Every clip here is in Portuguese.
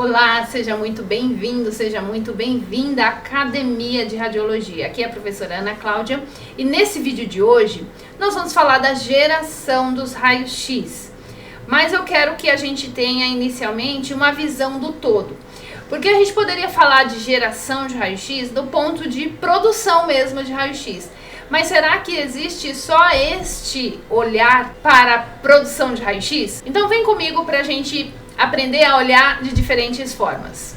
Olá, seja muito bem-vindo, seja muito bem-vinda à Academia de Radiologia. Aqui é a professora Ana Cláudia e nesse vídeo de hoje nós vamos falar da geração dos raios-x. Mas eu quero que a gente tenha inicialmente uma visão do todo. Porque a gente poderia falar de geração de raio-x do ponto de produção mesmo de raio-x. Mas será que existe só este olhar para a produção de raio-x? Então vem comigo para a gente aprender a olhar de diferentes formas.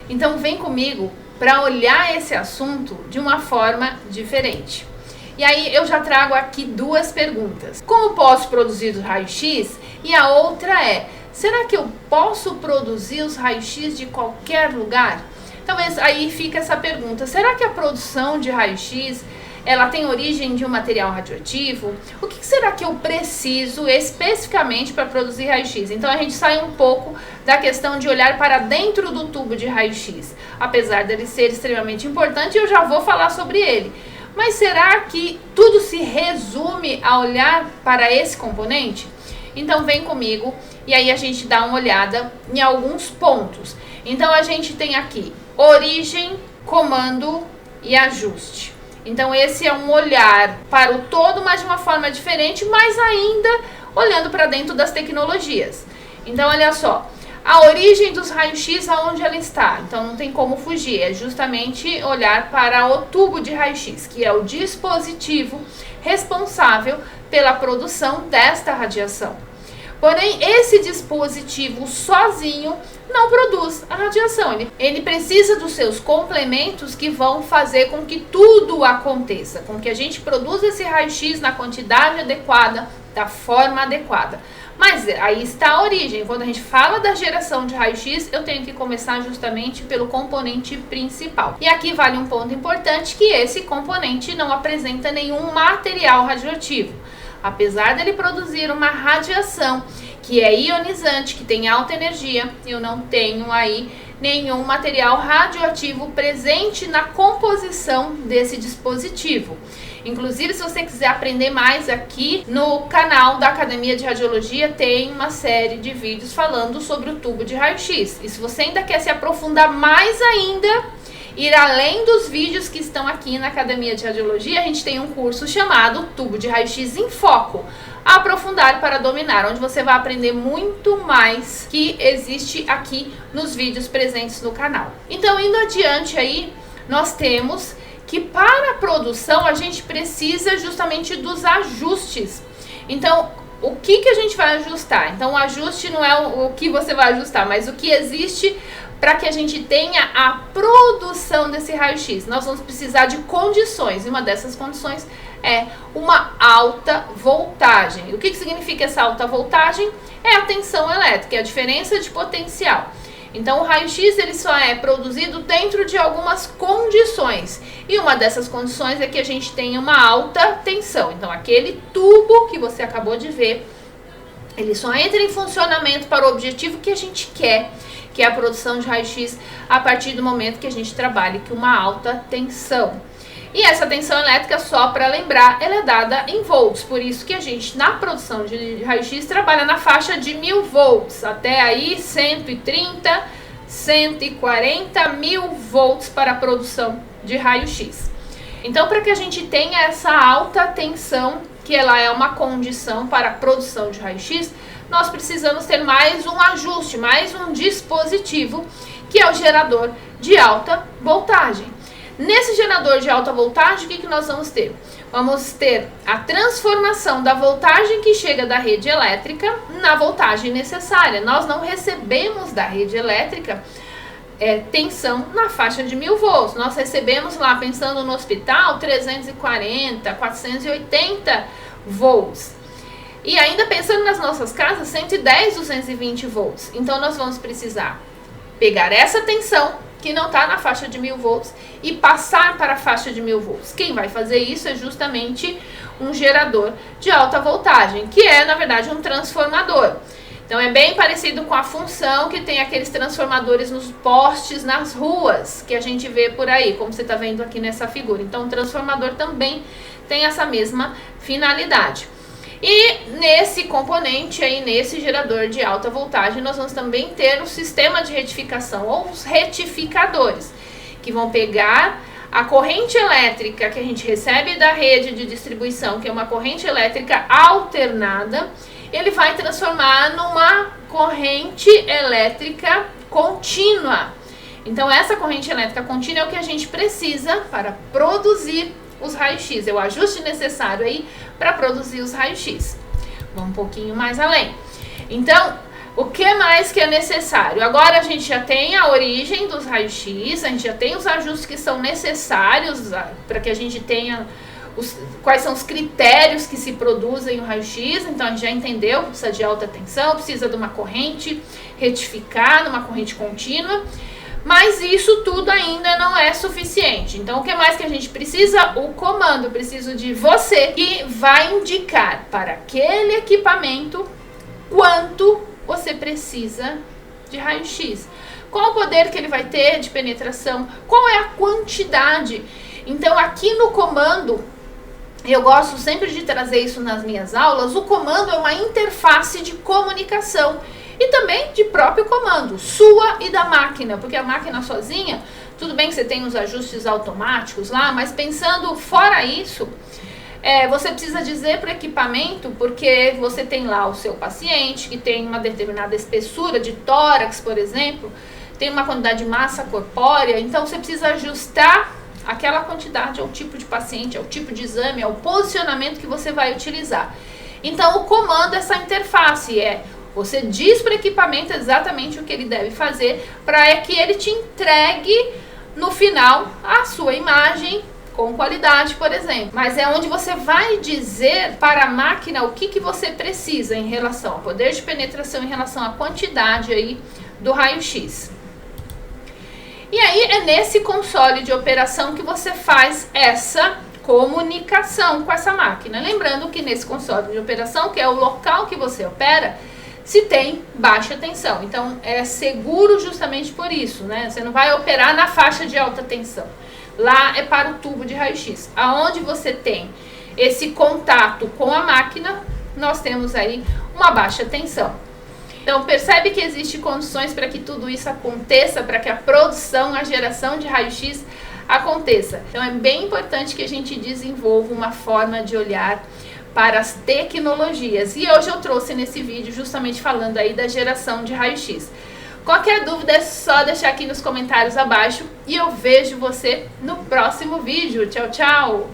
Então vem comigo para olhar esse assunto de uma forma diferente. E aí eu já trago aqui duas perguntas. Como posso produzir os raios-x? E a outra é, será que eu posso produzir os raios-x de qualquer lugar? Talvez aí fica essa pergunta, será que a produção de raio-x ela tem origem de um material radioativo? O que será que eu preciso especificamente para produzir raio-x? Então a gente sai um pouco da questão de olhar para dentro do tubo de raio-x. Apesar dele ser extremamente importante, eu já vou falar sobre ele. Mas será que tudo se resume a olhar para esse componente? Então vem comigo e aí a gente dá uma olhada em alguns pontos. Então a gente tem aqui origem, comando e ajuste. Então esse é um olhar para o todo, mas de uma forma diferente, mas ainda olhando para dentro das tecnologias. Então olha só, a origem dos raios-x, aonde ela está? Então não tem como fugir, é justamente olhar para o tubo de raio-x, que é o dispositivo responsável pela produção desta radiação. Porém, esse dispositivo sozinho não produz a radiação. Ele precisa dos seus complementos que vão fazer com que tudo aconteça, com que a gente produza esse raio-x na quantidade adequada, da forma adequada. Mas aí está a origem. Quando a gente fala da geração de raio-x, eu tenho que começar justamente pelo componente principal. E aqui vale um ponto importante, que esse componente não apresenta nenhum material radioativo. Apesar dele produzir uma radiação que é ionizante, que tem alta energia, eu não tenho aí nenhum material radioativo presente na composição desse dispositivo. Inclusive, se você quiser aprender mais, aqui no canal da Academia de Radiologia tem uma série de vídeos falando sobre o tubo de raio-x. E se você ainda quer se aprofundar mais ainda, ir além dos vídeos que estão aqui na Academia de Radiologia, a gente tem um curso chamado Tubo de Raio-X em Foco, Aprofundar para Dominar, onde você vai aprender muito mais que existe aqui nos vídeos presentes no canal. Então, indo adiante aí, nós temos que para a produção a gente precisa justamente dos ajustes. Então, o que a gente vai ajustar? Então, o ajuste não é o que você vai ajustar, mas o que existe para que a gente tenha a produção desse raio-x. Nós vamos precisar de condições, e uma dessas condições é uma alta voltagem. O que significa essa alta voltagem? É a tensão elétrica, é a diferença de potencial. Então o raio-x ele só é produzido dentro de algumas condições, e uma dessas condições é que a gente tenha uma alta tensão. Então aquele tubo que você acabou de ver, ele só entra em funcionamento para o objetivo que a gente quer, que é a produção de raio-x, a partir do momento que a gente trabalhe com uma alta tensão. E essa tensão elétrica, só para lembrar, ela é dada em volts, por isso que a gente na produção de raio-x trabalha na faixa de 1000 volts, até aí 130, 140 mil volts para a produção de raio-x. Então, para que a gente tenha essa alta tensão, que ela é uma condição para a produção de raio-x, nós precisamos ter mais um ajuste, mais um dispositivo, que é o gerador de alta voltagem. Nesse gerador de alta voltagem, o que nós vamos ter? Vamos ter a transformação da voltagem que chega da rede elétrica na voltagem necessária. Nós não recebemos da rede elétrica tensão na faixa de 1000 volts. Nós recebemos lá, pensando no hospital, 340, 480 volts. E ainda pensando nas nossas casas, 110, 220 volts. Então nós vamos precisar pegar essa tensão que não está na faixa de 1000 volts e passar para a faixa de 1000 volts. Quem vai fazer isso é justamente um gerador de alta voltagem, que é na verdade um transformador. Então é bem parecido com a função que tem aqueles transformadores nos postes, nas ruas, que a gente vê por aí, como você está vendo aqui nessa figura. Então o transformador também tem essa mesma finalidade. E nesse componente aí, nesse gerador de alta voltagem, nós vamos também ter o sistema de retificação, ou os retificadores, que vão pegar a corrente elétrica que a gente recebe da rede de distribuição, que é uma corrente elétrica alternada, ele vai transformar numa corrente elétrica contínua. Então essa corrente elétrica contínua é o que a gente precisa para produzir os raios-x, é o ajuste necessário aí para produzir os raios-x. Vamos um pouquinho mais além. Então, o que mais que é necessário? Agora a gente já tem a origem dos raios-x, a gente já tem os ajustes que são necessários para que a gente tenha quais são os critérios que se produzem o raio-x. Então a gente já entendeu, precisa de alta tensão, precisa de uma corrente retificada, uma corrente contínua. Mas isso tudo ainda não é suficiente. Então, o que mais que a gente precisa? O comando. Eu preciso de você, que vai indicar para aquele equipamento quanto você precisa de raio-x. Qual o poder que ele vai ter de penetração? Qual é a quantidade? Então, aqui no comando, eu gosto sempre de trazer isso nas minhas aulas, o comando é uma interface de comunicação. E também de próprio comando, sua e da máquina, porque a máquina sozinha, tudo bem que você tem os ajustes automáticos lá, mas pensando fora isso, você precisa dizer para o equipamento, porque você tem lá o seu paciente, que tem uma determinada espessura de tórax, por exemplo, tem uma quantidade de massa corpórea, então você precisa ajustar aquela quantidade ao tipo de paciente, ao tipo de exame, ao posicionamento que você vai utilizar. Então o comando, essa interface você diz para o equipamento exatamente o que ele deve fazer para que ele te entregue no final a sua imagem com qualidade, por exemplo. Mas é onde você vai dizer para a máquina o que você precisa em relação ao poder de penetração, em relação à quantidade aí do raio-x. E aí é nesse console de operação que você faz essa comunicação com essa máquina. Lembrando que nesse console de operação, que é o local que você opera, se tem baixa tensão. Então é seguro justamente por isso, né? Você não vai operar na faixa de alta tensão. Lá é para o tubo de raio-x. Aonde você tem esse contato com a máquina, nós temos aí uma baixa tensão. Então percebe que existem condições para que tudo isso aconteça, para que a produção, a geração de raio-x aconteça. Então é bem importante que a gente desenvolva uma forma de olhar para as tecnologias. E hoje eu trouxe nesse vídeo justamente falando aí da geração de raio-x. Qualquer dúvida é só deixar aqui nos comentários abaixo e eu vejo você no próximo vídeo. Tchau, tchau!